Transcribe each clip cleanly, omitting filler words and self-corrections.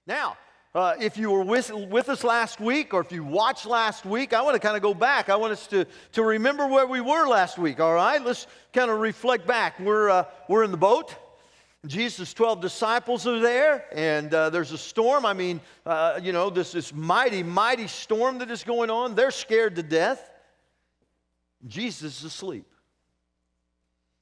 Now, if you were with us last week, or if you watched last week, I want to kind of go back. I want us to remember where we were last week, all right? Let's kind of reflect back. We're in the boat. Jesus' 12 disciples are there, and there's a storm. I mean, this mighty, mighty storm that is going on. They're scared to death. Jesus is asleep.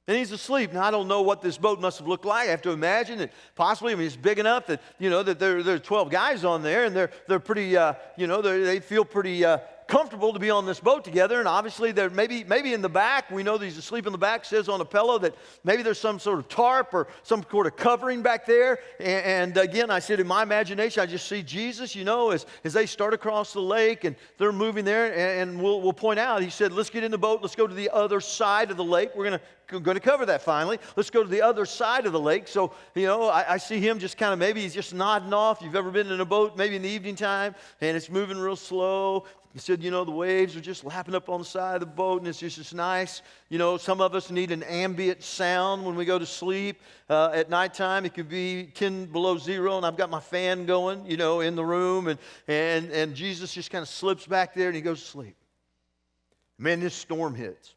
And he's asleep. Now, I don't know what this boat must have looked like. I have to imagine that possibly, it's big enough that, that there are 12 guys on there, and they're pretty, they feel pretty comfortable to be on this boat together. And obviously, they're maybe in the back. We know that he's asleep in the back. Says on a pillow that maybe there's some sort of tarp or some sort of covering back there. And again, I said in my imagination, I just see Jesus, as they start across the lake and they're moving there. And we'll point out, he said, let's get in the boat. Let's go to the other side of the lake. We're going to cover that finally. Let's go to the other side of the lake. So, I see him just kind of, maybe he's just nodding off. You've ever been in a boat, maybe in the evening time, and it's moving real slow. He said, the waves are just lapping up on the side of the boat, and it's just nice. Some of us need an ambient sound when we go to sleep. At nighttime, it could be 10 below zero, and I've got my fan going, in the room, and Jesus just kind of slips back there, and he goes to sleep. Man, this storm hits.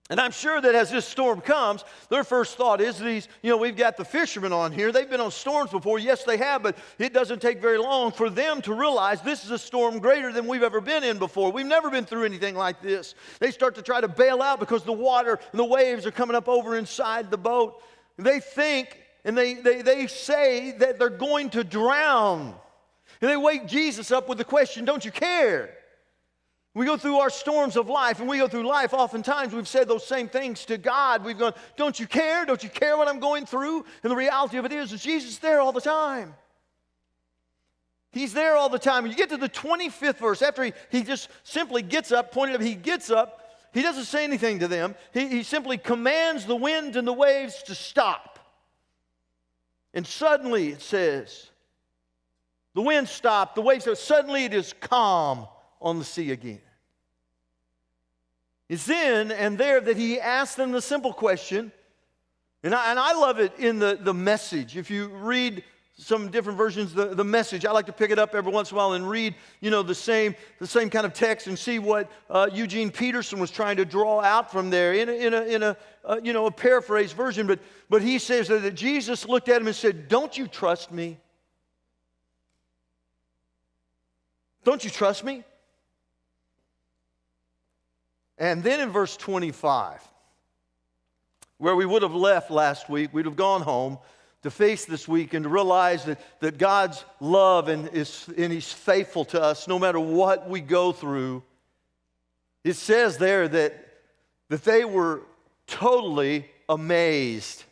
And I'm sure that as this storm comes, their first thought is we've got the fishermen on here. They've been on storms before. Yes, they have, but it doesn't take very long for them to realize this is a storm greater than we've ever been in before. We've never been through anything like this. They start to try to bail out because the water and the waves are coming up over inside the boat. They think and they say that they're going to drown. And they wake Jesus up with the question, don't you care? We go through our storms of life, and we go through life. Oftentimes, we've said those same things to God. We've gone, don't you care? Don't you care what I'm going through? And the reality of it is Jesus is there all the time. He's there all the time. You get to the 25th verse, after he just simply gets up, he gets up. He doesn't say anything to them. He simply commands the wind and the waves to stop. And suddenly, it says, the wind stopped, the waves stopped. Suddenly, it is calm on the sea again. It's then and there that he asks them the simple question, and I love it in the Message. If you read some different versions, the Message, I like to pick it up every once in a while and read, the same kind of text and see what Eugene Peterson was trying to draw out from there in a paraphrase version. But he says that Jesus looked at him and said, "Don't you trust me? Don't you trust me?" And then in verse 25, where we would have left last week, we'd have gone home to face this week and to realize that God's love and He's faithful to us no matter what we go through. It says there that they were totally amazed.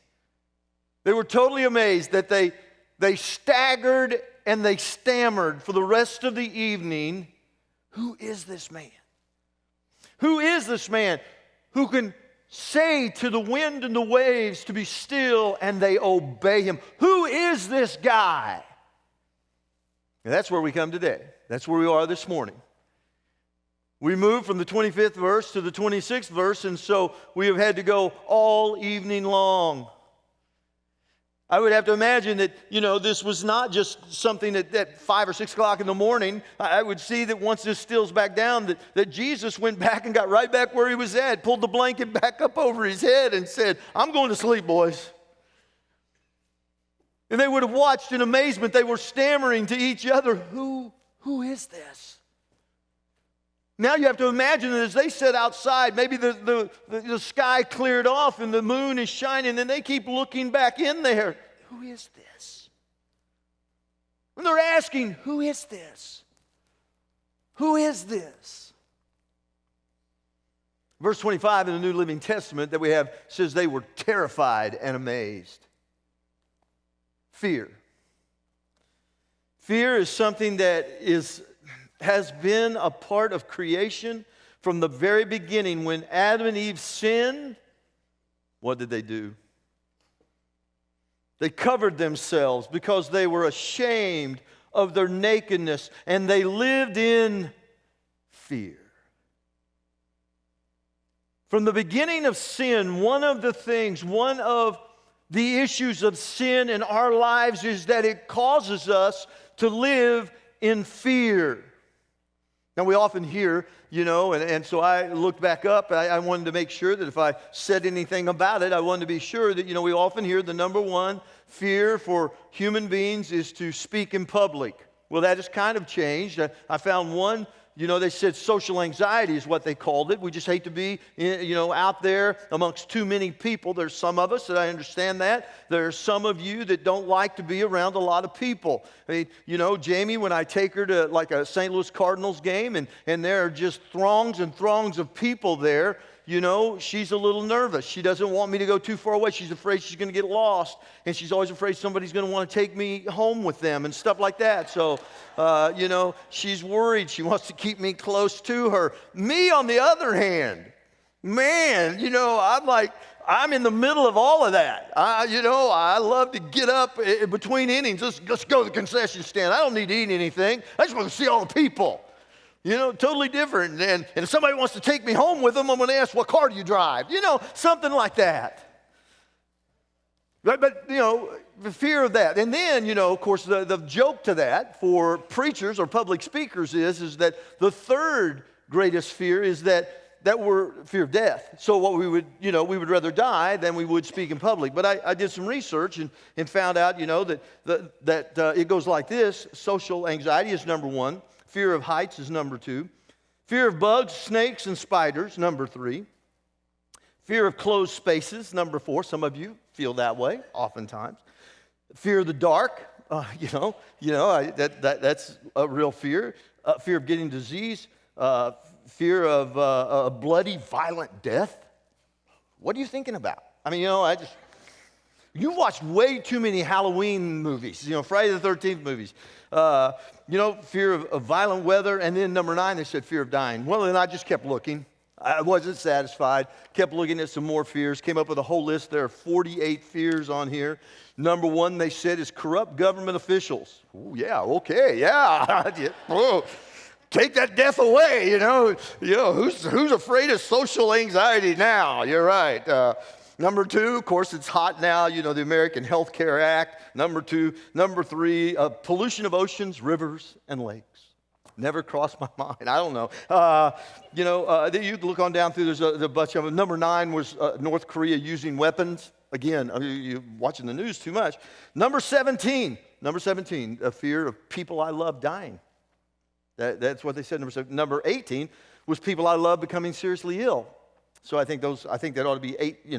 They were totally amazed that they staggered and they stammered for the rest of the evening. Who is this man? Who is this man who can say to the wind and the waves to be still and they obey him? Who is this guy? And that's where we come today. That's where we are this morning. We moved from the 25th verse to the 26th verse, and so we have had to go all evening long. I would have to imagine that, this was not just something at 5 or 6 o'clock in the morning. I would see that once this stills back down, that Jesus went back and got right back where he was at, pulled the blanket back up over his head and said, "I'm going to sleep, boys." And they would have watched in amazement. They were stammering to each other, who is this? Now you have to imagine that as they sit outside, maybe the sky cleared off and the moon is shining, and they keep looking back in there. Who is this? And they're asking, who is this? Who is this? Verse 25 in the New Living Testament that we have says they were terrified and amazed. Fear. Fear is something that has been a part of creation from the very beginning. When Adam and Eve sinned, what did they do? They covered themselves because they were ashamed of their nakedness, and they lived in fear. From the beginning of sin, one of the issues of sin in our lives is that it causes us to live in fear. Now, we often hear, and so I looked back up. I wanted to make sure that if I said anything about it, I wanted to be sure that, we often hear the number one fear for human beings is to speak in public. Well, that has kind of changed. I found one, they said social anxiety is what they called it. We just hate to be, out there amongst too many people. There's some of us that I understand that. There's some of you that don't like to be around a lot of people. I mean, Jamie, when I take her to like a St. Louis Cardinals game and there are just throngs and throngs of people there, she's a little nervous. She doesn't want me to go too far away. She's afraid she's going to get lost. And she's always afraid somebody's going to want to take me home with them and stuff like that. So, she's worried. She wants to keep me close to her. Me, on the other hand, man, I'm in the middle of all of that. I love to get up between innings. Let's go to the concession stand. I don't need to eat anything. I just want to see all the people. Totally different. And if somebody wants to take me home with them, I'm going to ask, what car do you drive? Something like that. But the fear of that. And then, of course, the joke to that for preachers or public speakers is that the third greatest fear is that we're fear of death. So what we would, we would rather die than we would speak in public. But I did some research and found out, that it goes like this. Social anxiety is number one. Fear of heights is number two. Fear of bugs, snakes, and spiders, number three. Fear of closed spaces, number four. Some of you feel that way, oftentimes. Fear of the dark, that's a real fear. Fear of getting disease. Fear of a bloody, violent death. What are you thinking about? I mean, you've watched way too many Halloween movies, Friday the 13th movies. Fear of violent weather. And then number 9, they said fear of dying. Well, then I just kept looking. I wasn't satisfied. Kept looking at some more fears. Came up with a whole list. There are 48 fears on here. Number 1, they said, is corrupt government officials. Oh, yeah, okay, yeah. Oh, take that death away, Who's afraid of social anxiety now? You're right. Number 2, of course, it's hot now, the American Health Care Act. Number 2. Number 3, pollution of oceans, rivers, and lakes. Never crossed my mind. I don't know. You look on down through, there's a bunch of them. Number 9 was North Korea using weapons. Again, you're watching the news too much. Number 17, a fear of people I love dying. That's what they said. Number 18 was people I love becoming seriously ill. So I think that ought to be 8,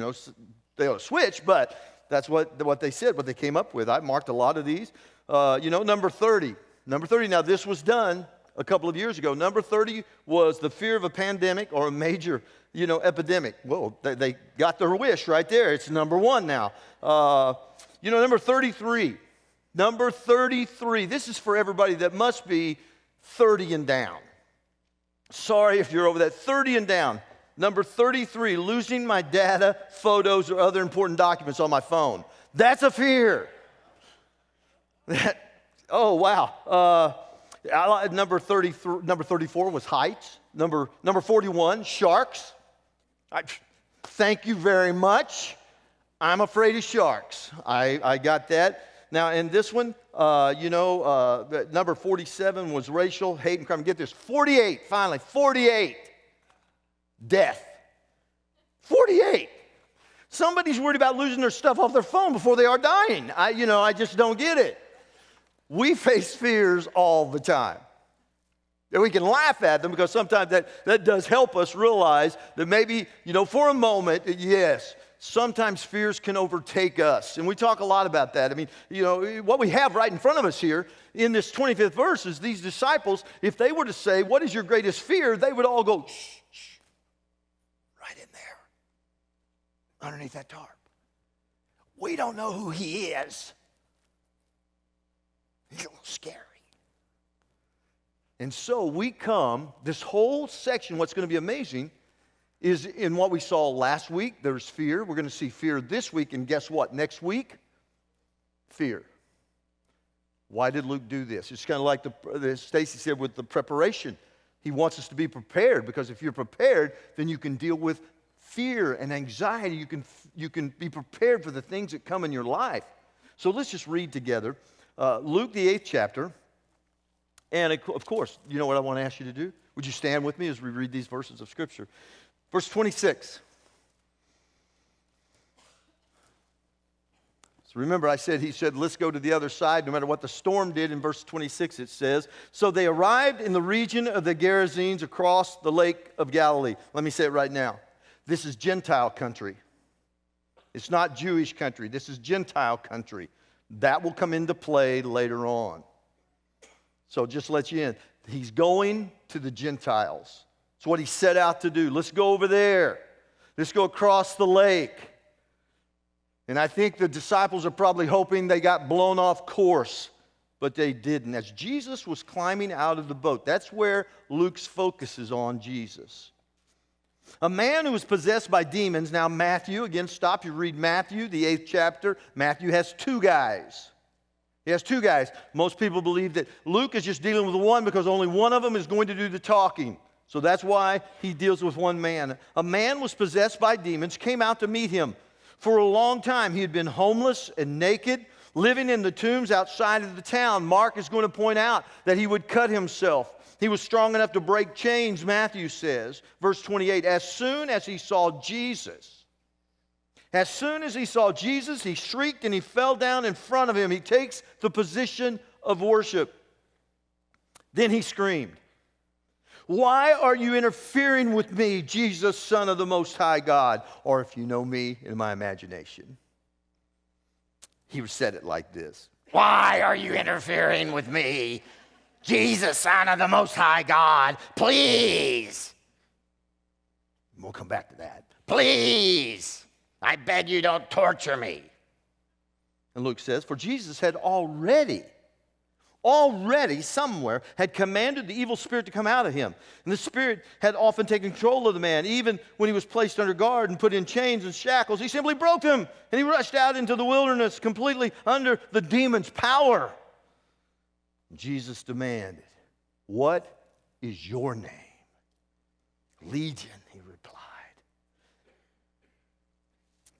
they ought to switch, but that's what they said, what they came up with. I marked a lot of these. Number 30. Now this was done a couple of years ago. Number 30 was the fear of a pandemic or a major, epidemic. Well, they got their wish right there. It's number 1 now. Number 33. Number 33. This is for everybody that must be 30 and down. Sorry if you're over that. 30 and down. Number 33, losing my data, photos, or other important documents on my phone. That's a fear. Oh, wow. Number 34 was heights. Number 41, sharks. Thank you very much. I'm afraid of sharks. I got that. Now, in this one, number 47 was racial hate and crime. Get this, 48, finally, 48. Death. 48. Somebody's worried about losing their stuff off their phone before they are dying. I just don't get it. We face fears all the time. And we can laugh at them because sometimes that does help us realize that maybe, for a moment, yes, sometimes fears can overtake us. And we talk a lot about that. I mean, what we have right in front of us here in this 25th verse is these disciples, if they were to say, what is your greatest fear? They would all go, shh. Right in there, underneath that tarp. We don't know who he is. He's a little scary. And so we come, this whole section, what's going to be amazing is in what we saw last week, there's fear. We're going to see fear this week, and guess what? Next week, fear. Why did Luke do this? It's kind of like Stacy said with the preparation. He wants us to be prepared, because if you're prepared, then you can deal with fear and anxiety. You can be prepared for the things that come in your life. So let's just read together. Luke, the 8th chapter, And of course, you know what I want to ask you to do? Would you stand with me as we read these verses of Scripture? Verse 26. So remember, he said, let's go to the other side, no matter what the storm did. In verse 26, it says, so they arrived in the region of the Gerasenes across the Lake of Galilee. Let me say it right now. This is Gentile country. It's not Jewish country. This is Gentile country. That will come into play later on. So just to let you in, he's going to the Gentiles. It's what he set out to do. Let's go over there. Let's go across the lake. And I think the disciples are probably hoping they got blown off course, but they didn't. As Jesus was climbing out of the boat, that's where Luke's focus is on Jesus. A man who was possessed by demons. Now Matthew, again, stop. You read Matthew, the 8th chapter. Matthew has 2 guys. He has 2 guys. Most people believe that Luke is just dealing with one because only one of them is going to do the talking. So that's why he deals with one man. A man was possessed by demons, came out to meet him. For a long time, he had been homeless and naked, living in the tombs outside of the town. Mark is going to point out that he would cut himself. He was strong enough to break chains, Matthew says. Verse 28, as soon as he saw Jesus, he shrieked and he fell down in front of him. He takes the position of worship. Then he screamed, why are you interfering with me, Jesus, Son of the Most High God? Or if you know me in my imagination, he said it like this. Why are you interfering with me, Jesus, Son of the Most High God? Please. We'll come back to that. Please. I beg you don't torture me. And Luke says, for Jesus had already somewhere had commanded the evil spirit to come out of him. And the spirit had often taken control of the man. Even when he was placed under guard and put in chains and shackles, he simply broke them. And he rushed out into the wilderness completely under the demon's power. Jesus demanded, what is your name? Legion, he replied.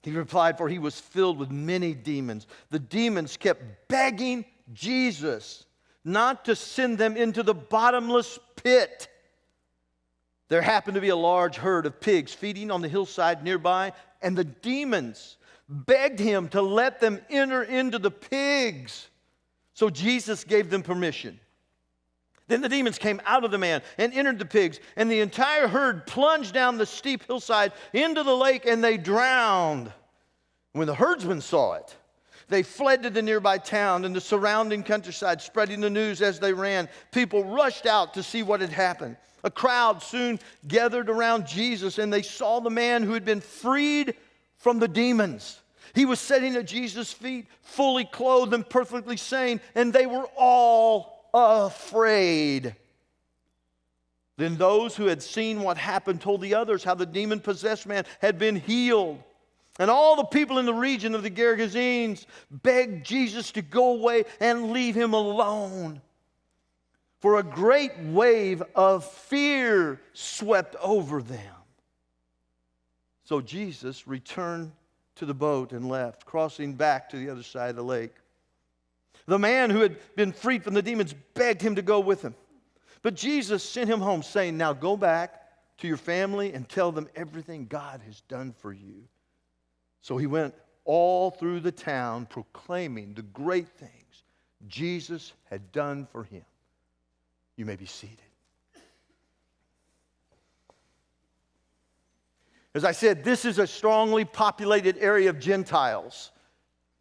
He replied, for he was filled with many demons. The demons kept begging Jesus not to send them into the bottomless pit. There happened to be a large herd of pigs feeding on the hillside nearby, and the demons begged him to let them enter into the pigs. So Jesus gave them permission. Then the demons came out of the man and entered the pigs, and the entire herd plunged down the steep hillside into the lake, and they drowned. When the herdsmen saw it, they fled to the nearby town and the surrounding countryside, spreading the news as they ran. People rushed out to see what had happened. A crowd soon gathered around Jesus, and they saw the man who had been freed from the demons. He was sitting at Jesus' feet, fully clothed and perfectly sane, and they were all afraid. Then those who had seen what happened told the others how the demon-possessed man had been healed. And all the people in the region of the Gerasenes begged Jesus to go away and leave him alone. For a great wave of fear swept over them. So Jesus returned to the boat and left, crossing back to the other side of the lake. The man who had been freed from the demons begged him to go with him. But Jesus sent him home, saying, now go back to your family and tell them everything God has done for you. So he went all through the town proclaiming the great things Jesus had done for him. You may be seated. As I said, this is a strongly populated area of Gentiles.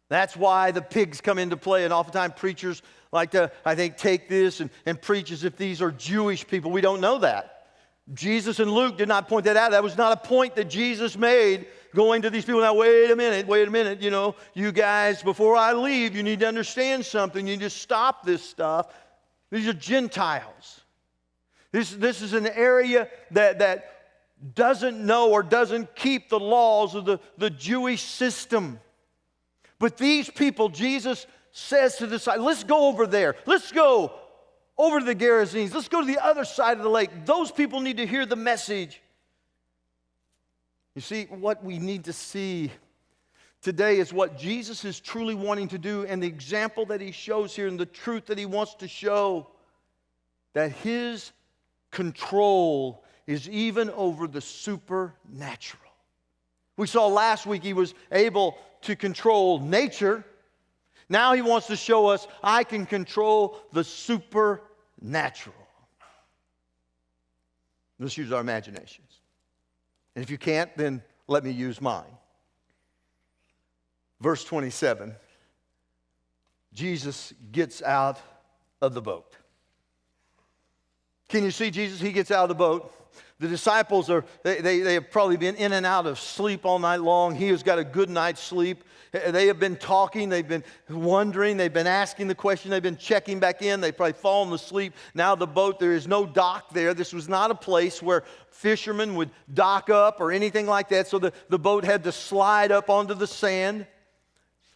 That's why the pigs come into play, and oftentimes preachers like to, I think, take this and preach as if these are Jewish people. We don't know that. Jesus and Luke did not point that out. That was not a point that Jesus made going to these people. Now, wait a minute, you guys, before I leave, you need to understand something. You need to stop this stuff. These are Gentiles. This is an area that doesn't know or doesn't keep the laws of the Jewish system. But these people, Jesus says to the disciples, let's go over there. Let's go over to the Gerasenes. Let's go to the other side of the lake. Those people need to hear the message. You see, what we need to see today is what Jesus is truly wanting to do, and the example that he shows here and the truth that he wants to show that his control is even over the supernatural. We saw last week he was able to control nature. Now he wants to show us, I can control the supernatural. Let's use our imaginations. And if you can't, then let me use mine. Verse 27, Jesus gets out of the boat. Can you see Jesus? He gets out of the boat. The disciples they have probably been in and out of sleep all night long. He has got a good night's sleep. They have been talking. They've been wondering. They've been asking the question. They've been checking back in. They've probably fallen asleep. Now the boat, there is no dock there. This was not a place where fishermen would dock up or anything like that. So the boat had to slide up onto the sand.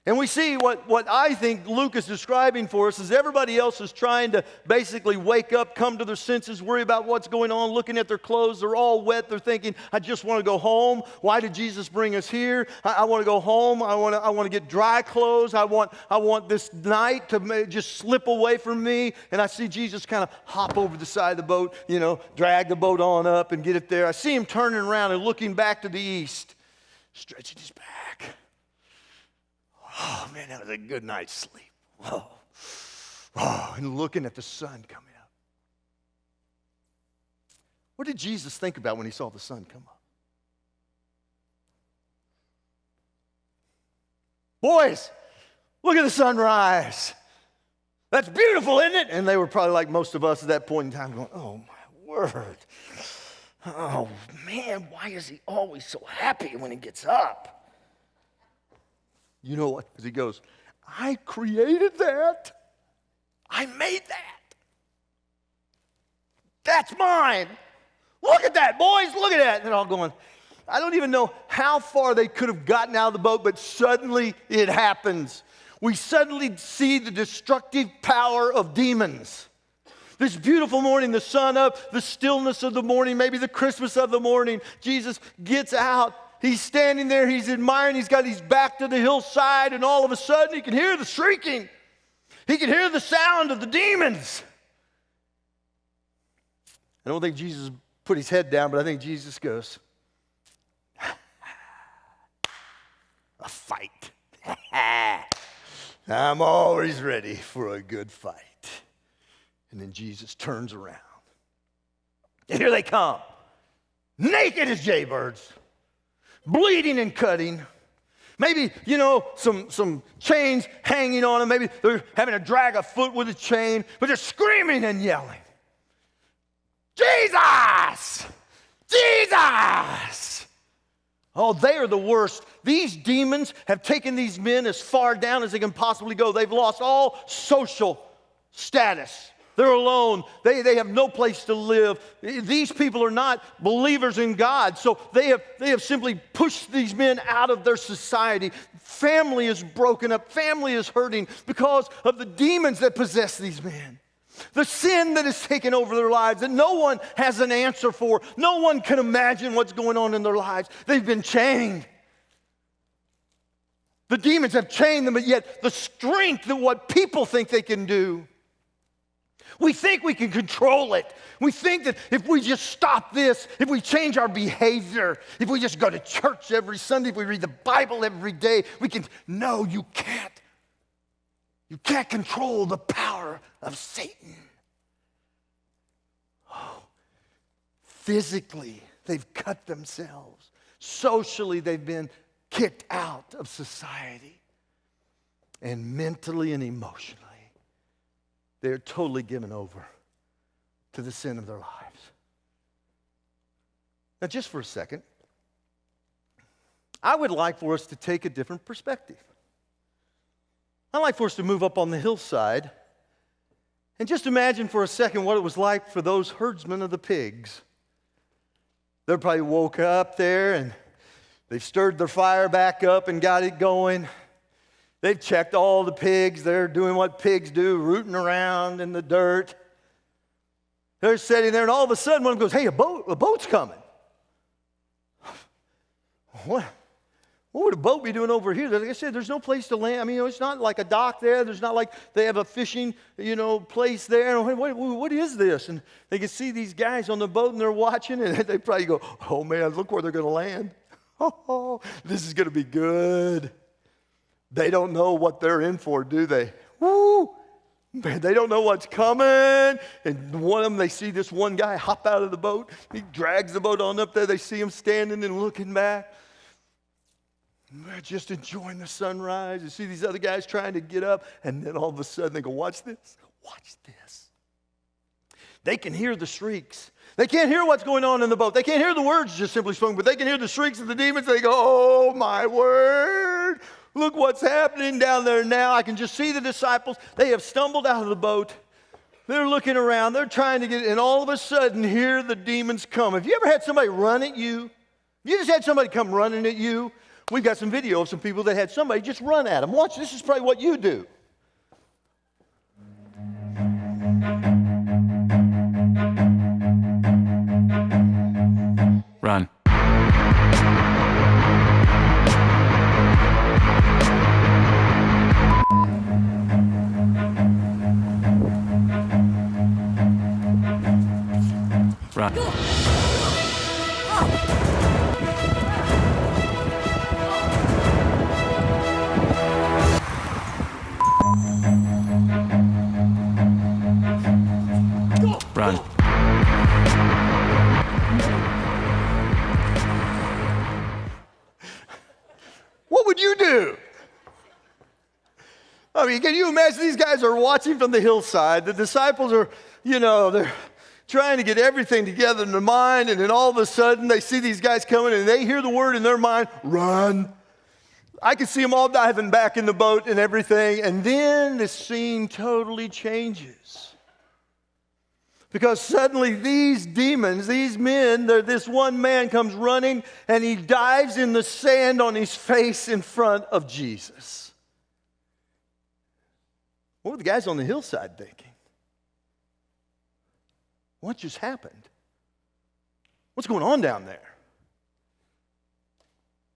And we see what I think Luke is describing for us is everybody else is trying to basically wake up, come to their senses, worry about what's going on, looking at their clothes. They're all wet. They're thinking, I just want to go home. Why did Jesus bring us here? I want to go home. I want to get dry clothes. I want this night to just slip away from me. And I see Jesus kind of hop over the side of the boat, drag the boat on up and get it there. I see him turning around and looking back to the east, stretching his back. Oh, man, that was a good night's sleep. Whoa. Oh, and looking at the sun coming up. What did Jesus think about when he saw the sun come up? Boys, look at the sunrise. That's beautiful, isn't it? And they were probably like most of us at that point in time going, oh, my word. Oh, man, why is he always so happy when he gets up? You know what? Because he goes, I created that. I made that. That's mine. Look at that, boys. Look at that. And they're all going, I don't even know how far they could have gotten out of the boat, but suddenly it happens. We suddenly see the destructive power of demons. This beautiful morning, the sun up, the stillness of the morning, maybe the Christmas of the morning, Jesus gets out. He's standing there, he's admiring, he's got his back to the hillside, and all of a sudden he can hear the shrieking. He can hear the sound of the demons. I don't think Jesus put his head down, but I think Jesus goes, a fight. I'm always ready for a good fight. And then Jesus turns around. And here they come, naked as jaybirds. Bleeding and cutting. Maybe, some chains hanging on them. Maybe they're having to drag a foot with a chain, but they're screaming and yelling. Jesus! Jesus! Oh, they are the worst. These demons have taken these men as far down as they can possibly go. They've lost all social status. They're alone. They have no place to live. These people are not believers in God, so they have simply pushed these men out of their society. Family is broken up. Family is hurting because of the demons that possess these men. The sin that has taken over their lives that no one has an answer for. No one can imagine what's going on in their lives. They've been chained. The demons have chained them, but yet the strength of what people think they can do. We think we can control it. We think that if we just stop this, if we change our behavior, if we just go to church every Sunday, if we read the Bible every day, we can. No, you can't. You can't control the power of Satan. Oh, physically, they've cut themselves. Socially, they've been kicked out of society. And mentally and emotionally, they're totally given over to the sin of their lives. Now, just for a second, I would like for us to take a different perspective. I'd like for us to move up on the hillside and just imagine for a second what it was like for those herdsmen of the pigs. They probably woke up there and they've stirred their fire back up and got it going. They've checked all the pigs. They're doing what pigs do, rooting around in the dirt. They're sitting there, and all of a sudden one goes, hey, a boat's coming. What What would a boat be doing over here? Like I said, there's no place to land. I mean, it's not like a dock there. There's not like they have a fishing, place there. What is this? And they can see these guys on the boat, and they're watching, and they probably go, oh, man, look where they're going to land. Oh, this is going to be good. They don't know what they're in for, do they? Woo! Man, they don't know what's coming. And one of them, they see this one guy hop out of the boat. He drags the boat on up there. They see him standing and looking back. They're just enjoying the sunrise. You see these other guys trying to get up, and then all of a sudden they go, watch this, watch this. They can hear the shrieks. They can't hear what's going on in the boat. They can't hear the words just simply spoken, but they can hear the shrieks of the demons. They go, oh, my word. Look what's happening down there now. I can just see the disciples. They have stumbled out of the boat. They're looking around. They're trying to get, and all of a sudden, here the demons come. Have you ever had somebody run at you? You just had somebody come running at you? We've got some video of some people that had somebody just run at them. Watch, this is probably what you do. Run. Run. Run. What would you do? I mean, can you imagine these guys are watching from the hillside. The disciples are, they're trying to get everything together in their mind, and then all of a sudden they see these guys coming and they hear the word in their mind, run. I can see them all diving back in the boat and everything, and then the scene totally changes. Because suddenly these demons, these men, this one man comes running and he dives in the sand on his face in front of Jesus. What were the guys on the hillside thinking? What just happened? What's going on down there?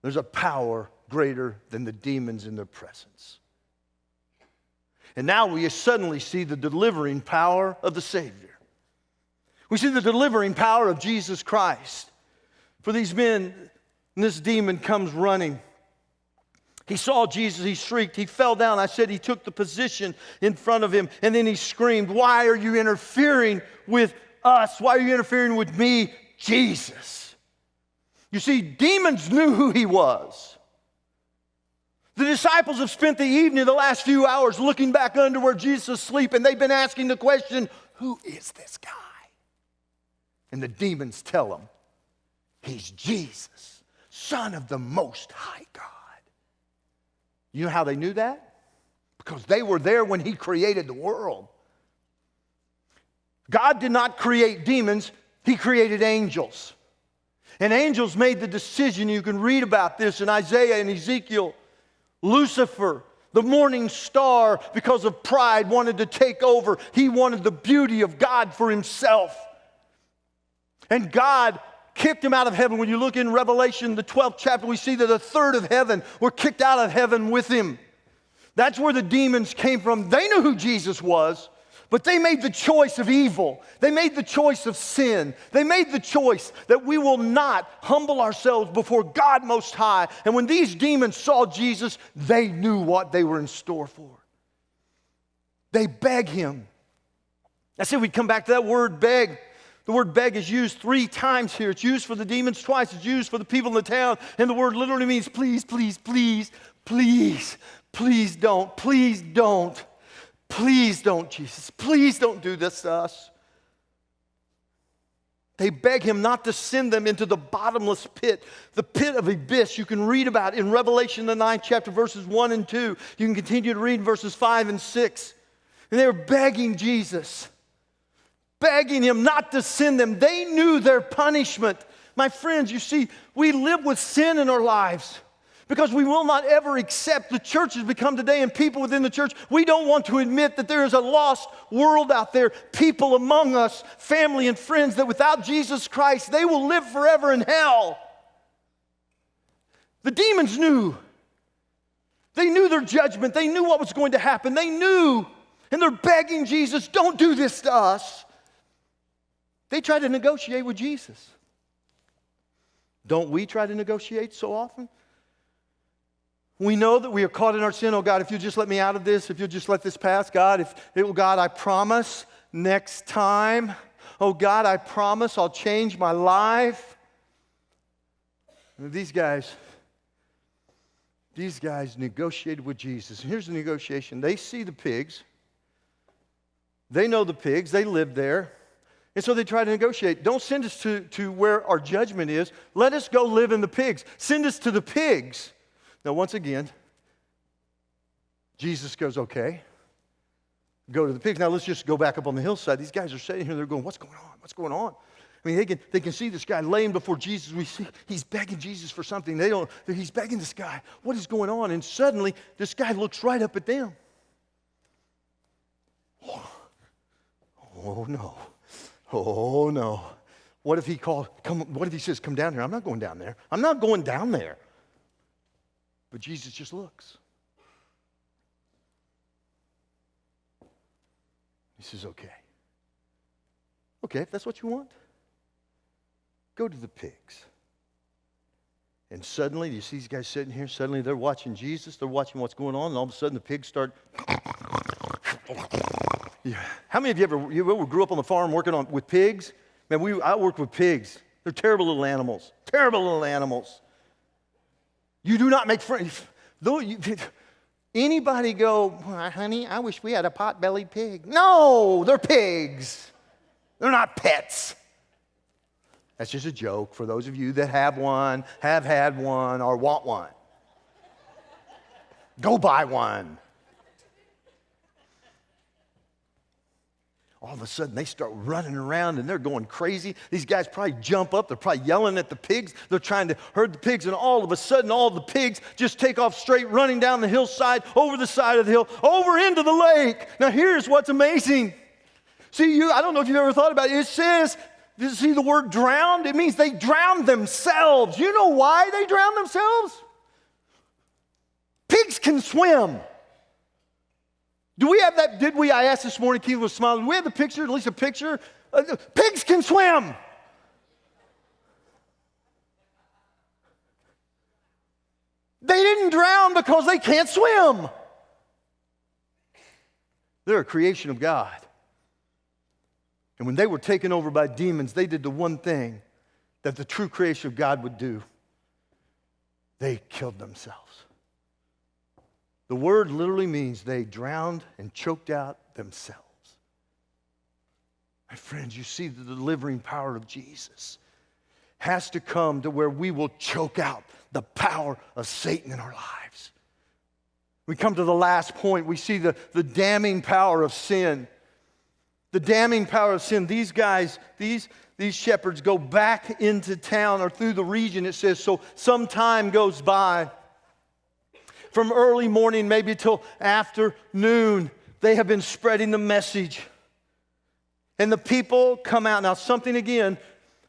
There's a power greater than the demons in their presence. And now we suddenly see the delivering power of the Savior. We see the delivering power of Jesus Christ. For these men, this demon comes running. He saw Jesus, he shrieked, he fell down. I said he took the position in front of him, and then he screamed, why are you interfering with us? Why are you interfering with me, Jesus? You see, demons knew who he was. The disciples have spent the evening, the last few hours, looking back under where Jesus is asleep, and they've been asking the question, who is this guy? And the demons tell them, he's Jesus, Son of the Most High God. You know how they knew that? Because they were there when he created the world. God did not create demons, he created angels. And angels made the decision, you can read about this in Isaiah and Ezekiel. Lucifer, the morning star, because of pride, wanted to take over. He wanted the beauty of God for himself. And God kicked him out of heaven. When you look in Revelation, the 12th chapter, we see that a third of heaven were kicked out of heaven with him. That's where the demons came from. They knew who Jesus was, but they made the choice of evil. They made the choice of sin. They made the choice that we will not humble ourselves before God Most High. And when these demons saw Jesus, they knew what they were in store for. They beg him. I said we'd come back to that word beg. The word beg is used 3 times here. It's used for the demons twice. It's used for the people in the town. And the word literally means please, please, please, please, please don't, please don't. Please don't, Jesus. Please don't do this to us. They beg him not to send them into the bottomless pit, the pit of abyss you can read about in Revelation, the 9th chapter, verses 1 and 2. You can continue to read verses 5 and 6. And they were begging Jesus, begging him not to send them. They knew their punishment. My friends, you see, we live with sin in our lives because we will not ever accept. The church has become today, and people within the church, we don't want to admit that there is a lost world out there, people among us, family and friends, that without Jesus Christ, they will live forever in hell. The demons knew. They knew their judgment. They knew what was going to happen. They knew. And they're begging Jesus, don't do this to us. They try to negotiate with Jesus. Don't we try to negotiate so often? We know that we are caught in our sin. Oh, God, if you just let me out of this, if you just let this pass, God, God, I promise next time. Oh, God, I promise I'll change my life. And these guys negotiated with Jesus. And here's the negotiation. They see the pigs. They know the pigs. They live there. And so they try to negotiate. Don't send us to where our judgment is. Let us go live in the pigs. Send us to the pigs. Now, once again, Jesus goes, okay, go to the pigs. Now, let's just go back up on the hillside. These guys are sitting here. They're going, what's going on? What's going on? I mean, they can see this guy laying before Jesus. We see he's begging Jesus for something. He's begging this guy. What is going on? And suddenly, this guy looks right up at them. Oh, no. Oh, no. What if he says, come down here? I'm not going down there. I'm not going down there. But Jesus just looks. He says, okay. Okay, if that's what you want, go to the pigs. And suddenly, you see these guys sitting here, suddenly they're watching Jesus, they're watching what's going on, and all of a sudden the pigs start. Yeah. How many of you ever grew up on the farm working with pigs? Man, I worked with pigs. They're terrible little animals. Terrible little animals. You do not make friends. Anybody go, well, honey, I wish we had a pot-bellied pig. No, they're pigs. They're not pets. That's just a joke for those of you that have one, have had one, or want one. Go buy one. All of a sudden, they start running around and they're going crazy. These guys probably jump up. They're probably yelling at the pigs. They're trying to herd the pigs. And all of a sudden, all the pigs just take off straight, running down the hillside, over the side of the hill, over into the lake. Now, here's what's amazing. See, I don't know if you've ever thought about it. It says, you see the word drowned? It means they drowned themselves. You know why they drowned themselves? Pigs can swim. Do we have that? I asked this morning, Keith was smiling. Do we have the picture, at least a picture? Pigs can swim. They didn't drown because they can't swim. They're a creation of God. And when they were taken over by demons, they did the one thing that the true creation of God would do. They killed themselves. The word literally means they drowned and choked out themselves. My friends, you see the delivering power of Jesus has to come to where we will choke out the power of Satan in our lives. We come to the last point. We see the damning power of sin. The damning power of sin. These guys, these shepherds go back into town or through the region, it says, so some time goes by. From early morning, maybe till afternoon, they have been spreading the message. And the people come out. Now, something again,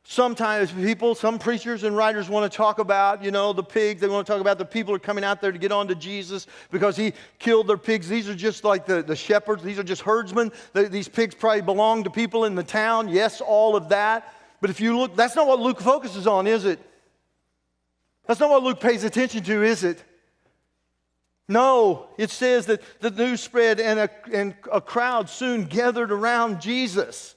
sometimes some preachers and writers want to talk about, the pigs. They want to talk about the people who are coming out there to get on to Jesus because he killed their pigs. These are just like the shepherds. These are just herdsmen. These pigs probably belong to people in the town. Yes, all of that. But if you look, that's not what Luke focuses on, is it? That's not what Luke pays attention to, is it? No, it says that the news spread and a crowd soon gathered around Jesus.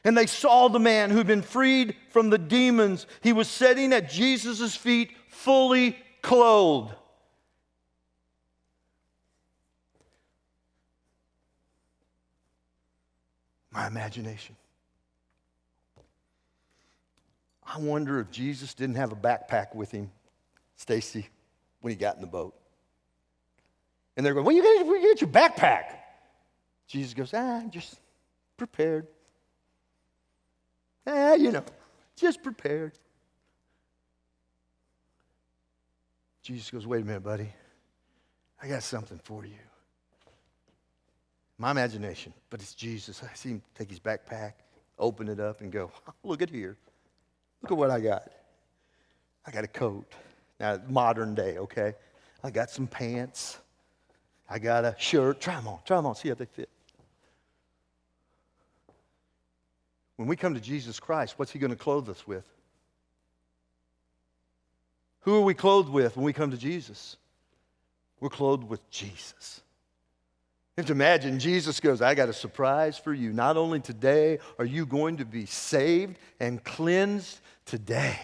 And they saw the man who'd been freed from the demons. He was sitting at Jesus' feet, fully clothed. My imagination. I wonder if Jesus didn't have a backpack with him, Stacy, when he got in the boat. And they're going, where you get your backpack? Jesus goes, just prepared. Just prepared. Jesus goes, wait a minute, buddy. I got something for you. My imagination, but it's Jesus. I see him take his backpack, open it up, and go, look at here. Look at what I got. I got a coat. Now, modern day, okay? I got some pants. I got a shirt. Try them on, see how they fit. When we come to Jesus Christ, what's He going to clothe us with? Who are we clothed with when we come to Jesus? We're clothed with Jesus. You have to imagine, Jesus goes, I got a surprise for you. Not only today are you going to be saved and cleansed, today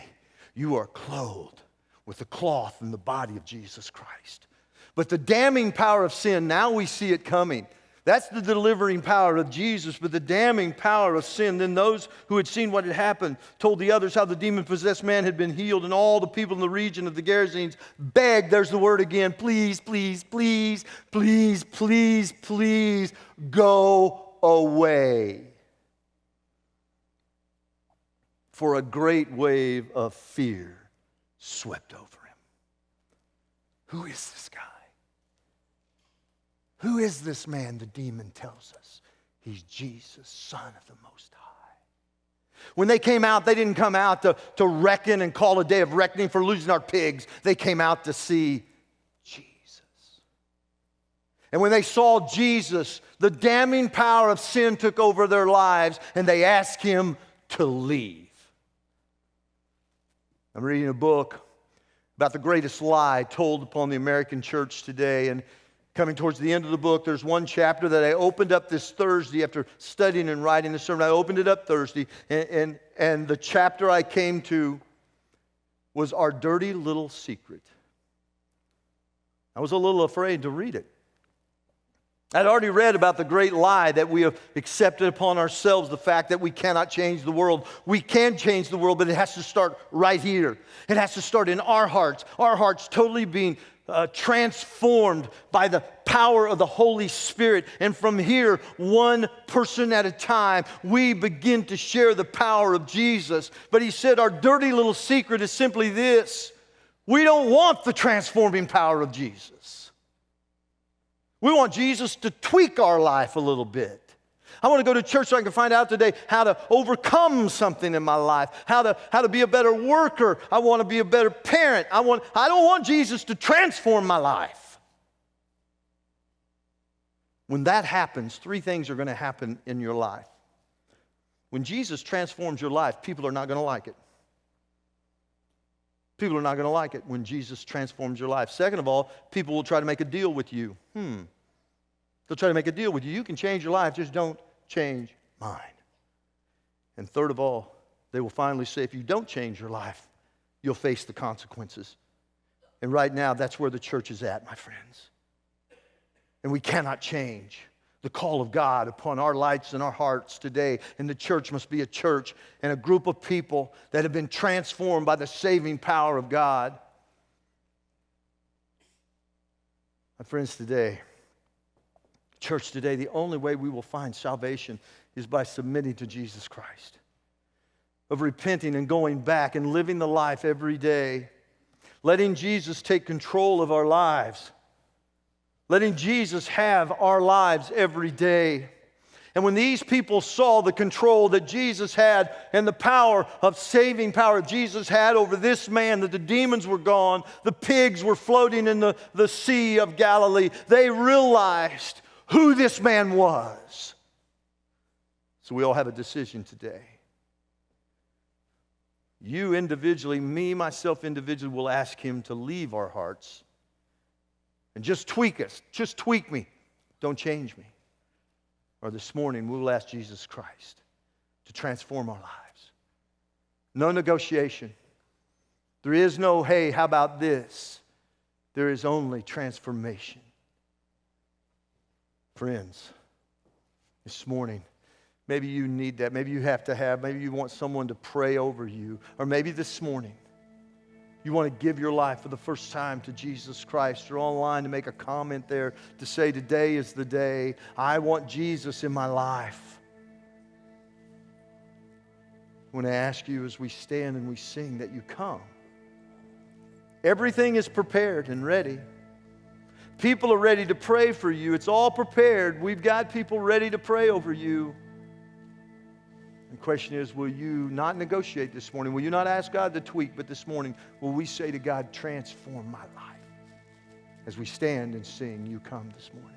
you are clothed with the cloth and the body of Jesus Christ. But the damning power of sin, now we see it coming. That's the delivering power of Jesus, but the damning power of sin. Then those who had seen what had happened told the others how the demon-possessed man had been healed, and all the people in the region of the Gerasenes begged, there's the word again, please, please, please, please, please, please, go away. For a great wave of fear swept over him. Who is this guy? Who is this man? The demon tells us. He's Jesus, Son of the Most High. When they came out, they didn't come out to reckon and call a day of reckoning for losing our pigs. They came out to see Jesus. And when they saw Jesus, the damning power of sin took over their lives, and they asked him to leave. I'm reading a book about the greatest lie told upon the American church today, and coming towards the end of the book, there's one chapter that I opened up this Thursday after studying and writing the sermon. I opened it up Thursday, and the chapter I came to was Our Dirty Little Secret. I was a little afraid to read it. I'd already read about the great lie that we have accepted upon ourselves, the fact that we cannot change the world. We can change the world, but it has to start right here. It has to start in our hearts totally being transformed by the power of the Holy Spirit. And from here, one person at a time, we begin to share the power of Jesus. But he said our dirty little secret is simply this: we don't want the transforming power of Jesus. We want Jesus to tweak our life a little bit. I want to go to church so I can find out today how to overcome something in my life, how to be a better worker. I want to be a better parent. I don't want Jesus to transform my life. When that happens, three things are going to happen in your life. When Jesus transforms your life, people are not going to like it. People are not going to like it when Jesus transforms your life. Second of all, people will try to make a deal with you. They'll try to make a deal with you. You can change your life, just don't change mine. And third of all, they will finally say, if you don't change your life, you'll face the consequences. And right now, that's where the church is at, my friends. And we cannot change the call of God upon our lives and our hearts today. And the church must be a church and a group of people that have been transformed by the saving power of God. My friends, today, church today, the only way we will find salvation is by submitting to Jesus Christ, of repenting and going back and living the life every day, letting Jesus take control of our lives, letting Jesus have our lives every day. And when these people saw the control that Jesus had and the power of saving power Jesus had over this man, that the demons were gone, the pigs were floating in the Sea of Galilee, they realized who this man was. So we all have a decision today. You individually, me, myself individually, will ask him to leave our hearts and just tweak us. Just tweak me. Don't change me. Or this morning, we'll ask Jesus Christ to transform our lives. No negotiation. There is no, hey, how about this? There is only transformation. Friends, this morning, maybe you need that. Maybe you maybe you want someone to pray over you. Or maybe this morning, you want to give your life for the first time to Jesus Christ. You're online to make a comment there to say, today is the day. I want Jesus in my life. I want to ask you as we stand and we sing that you come. Everything is prepared and ready. People are ready to pray for you. It's all prepared. We've got people ready to pray over you. The question is, will you not negotiate this morning? Will you not ask God to tweak, but this morning, will we say to God, transform my life? As we stand and sing, You Come this morning.